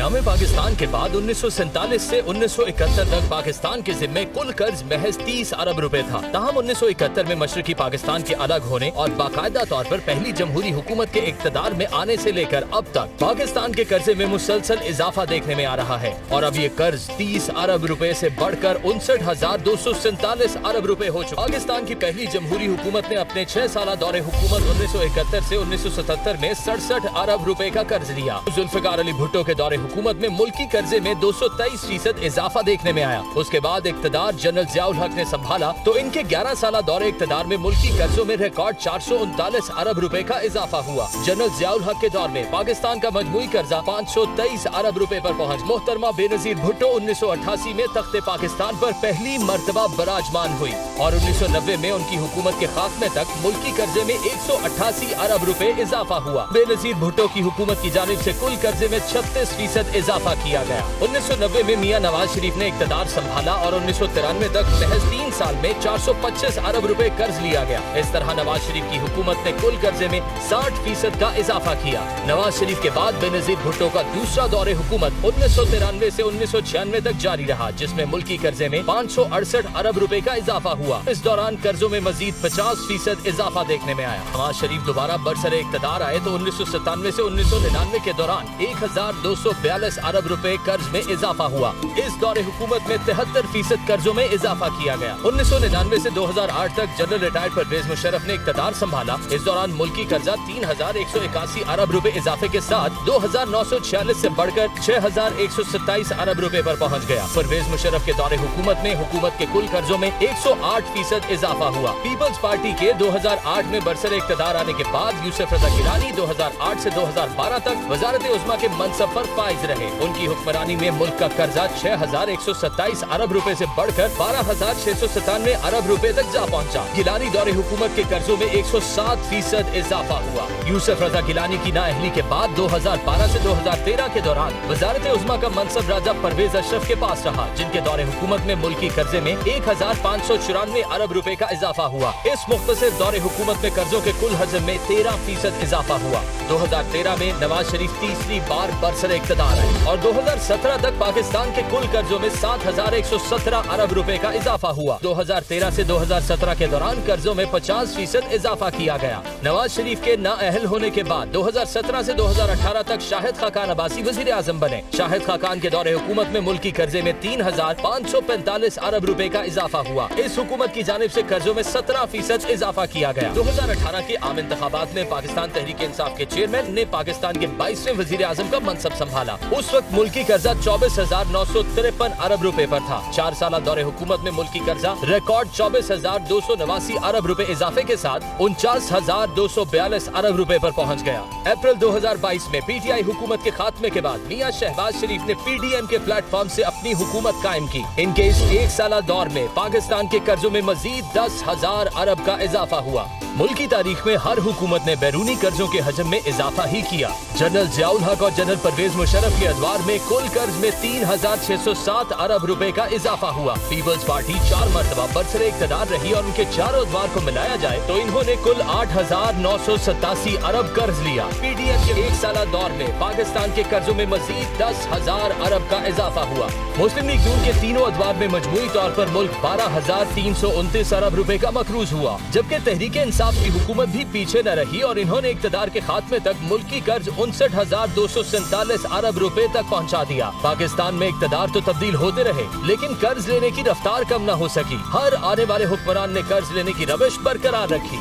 क़याम पाकिस्तान के बाद 1947 से 1971 तक पाकिस्तान के जिम्मे कुल कर्ज महज 30 अरब रुपए था। ताहम 1971 में मशरकी पाकिस्तान के अलग होने और बाकायदा तौर पर पहली जमहूरी हुकूमत के इक़्तिदार में आने से लेकर अब तक पाकिस्तान के कर्जे में मुसलसल इजाफा देखने में आ रहा है और अब ये कर्ज 30 अरब रुपए से बढ़कर 59,247 अरब रुपए हो चुका। पाकिस्तान की पहली जमहूरी हुकूमत ने अपने 6 साला दौरे हुकूमत 1971 से 1977 में 67 अरब रुपए का कर्ज लिया। जुल्फ़िकार अली भुट्टो के दौरे हुकूमत में मुल्की कर्जे में 223% इजाफा देखने में आया। उसके बाद इक़्तिदार जनरल ज़ियाउल हक ने संभाला तो इनके 11 साला दौरे इक़्तिदार में मुल्की कर्जों में रिकॉर्ड 439 अरब रुपए का इजाफा हुआ। जनरल ज़ियाउल हक के दौर में पाकिस्तान का मजमूई कर्जा 523 अरब रुपए पर पहुँच। मोहतरमा बेनज़ीर भुट्टो 1988 में तख्ते पाकिस्तान पर पहली मर्तबा बराजमान हुई और 1990 में उनकी हुकूमत के खात्मे तक मुल्की कर्जे में 188 अरब रुपए इजाफा हुआ। बेनज़ीर भुट्टो की हुकूमत की जानिब से कुल कर्जे में 36% इजाफा किया गया। 1990 में मियां नवाज शरीफ ने इक़्तिदार संभाला और 1993 तक महज 3 साल में 425 अरब रुपए कर्ज लिया गया। इस तरह नवाज शरीफ की हुकूमत ने कुल कर्जे में 60% का इजाफा किया। नवाज शरीफ के बाद बेनज़ीर भुट्टो का दूसरा दौरे हुकूमत 1993 से 1996 तक जारी रहा, जिसमें मुल्की कर्जे में 568 अरब रुपए का इजाफा हुआ। इस दौरान कर्जों में मजीद 50% इजाफा देखने में आया। नवाज शरीफ दोबारा बरसरे इक़्तिदार आए तो 1997 से 1999 के दौरान 1242 अरब रुपए कर्ज में इजाफा हुआ। इस दौरे हुकूमत में 73% कर्जों में इजाफा किया गया। 1999 से 2008 तक जनरल रिटायर्ड परवेज मुशर्रफ ने इक़्तिदार संभाला। इस दौरान मुल्की कर्जा 3181 अरब रुपए इजाफे के साथ 2946 से बढ़कर 6127 अरब रुपए पर पहुँच गया। परवेज मुशर्रफ के दौरे हुकूमत में हुकूमत के कुल कर्जों में 108% इजाफा हुआ। पीपल्स पार्टी के 2008 में बरसरे इक़्तिदार आने के बाद यूसुफ रज़ा गिलानी 2008 से 2012 तक वज़ारत उज़्मा के मनसब पर फाइज रहे। उनकी हुक्मरानी में मुल्क का कर्जा 6127 अरब रुपए से बढ़कर 12,697 अरब रुपए तक जा पहुंचा। गिलानी दौरे हुकूमत के कर्जों में 107% इजाफा हुआ। यूसुफ रज़ा गिलानी की नाअहली के बाद 2012 से 2013 के दौरान वज़ारत उज़्मा का मनसब राजा परवेज अशरफ के पास रहा, जिनके दौरे हुकूमत में मुल्की कर्जे में 1594 अरब रुपए का इजाफा हुआ। इस मुख्तसर दौरे हुकूमत में कर्जों के कुल हजम में 13% इजाफा हुआ। 2013 में नवाज शरीफ तीसरी बार बरसरे इक़्तिदार आए और 2017 तक पाकिस्तान के कुल कर्जों में 7117 अरब रुपए का इजाफा हुआ। 2013 से 2017 के दौरान कर्जों में 50% इजाफा किया गया। नवाज शरीफ के नाअहल होने के बाद 2017 से 2018 तक शाहिद खाकान अब्बासी वज़ीर आज़म बने। शाहिद खाकान के दौरे हुकूमत में मुल्की कर्जे में 3545 अरब रुपए का इजाफा हुआ। इस हुकूमत की जानिब से कर्जों में 17% इजाफा किकिया गया। 2018 के आम इंतखाबात में पाकिस्तान तहरीक इंसाफ के चेयरमैन ने पाकिस्तान के 22वें वज़ीर आज़म का मनसब संभाला। उस वक्त मुल्की कर्जा 24,953 अरब रुपए पर था। 4 साल दौरे हुकूमत में मुल्की कर्जा रिकॉर्ड 24,289 अरब रुपए इजाफे के साथ 49,242 अरब रुपए पर पहुंच गया। अप्रैल 2022 में पीटीआई हुकूमत के खात्मे के बाद मियां शहबाज शरीफ ने पीडीएम के प्लेटफॉर्म से अपनी हुकूमत कायम की। इनके इस 1 साला दौर में पाकिस्तान के कर्जों में मजीद 10,000 अरब का इजाफा हुआ। मुल्की तारीख में हर हुकूमत ने बैरूनी कर्जों के हजम में इजाफा ही किया। जनरल ज़ियाउल हक और जनरल परवेज मुशर्रफ के अदवार में कुल कर्ज में 3,607 अरब रुपए का इजाफा हुआ। पीपल्स पार्टी 4 मरतबा बरसरे इक़्तिदार रही और उनके चारों अदवार को मिलाया जाए तो इन्होंने कुल 8,987 अरब कर्ज लिया। पीडीएम के 1 साला दौर में पाकिस्तान के कर्जों में मजीद 10,000 अरब का इजाफा हुआ। मुस्लिम लीग नून के तीनों अदवार में मजमूई तौर पर मुल्क 12,329 अरब रुपए का मकरूज हुआ, जबकि तहरीक इंसाफ की हुकूमत भी पीछे न रही और इन्होंने इक़्तिदार के खात्मे तक मुल्की कर्ज 59,247 अरब रुपए तक पहुंचा दिया। पाकिस्तान में इक़्तिदार तो तब्दील होते रहे, लेकिन कर्ज लेने की रफ्तार कम न हो सकी। हर आने वाले हुक्मरान ने कर्ज लेने की रविश बरकरार रखी।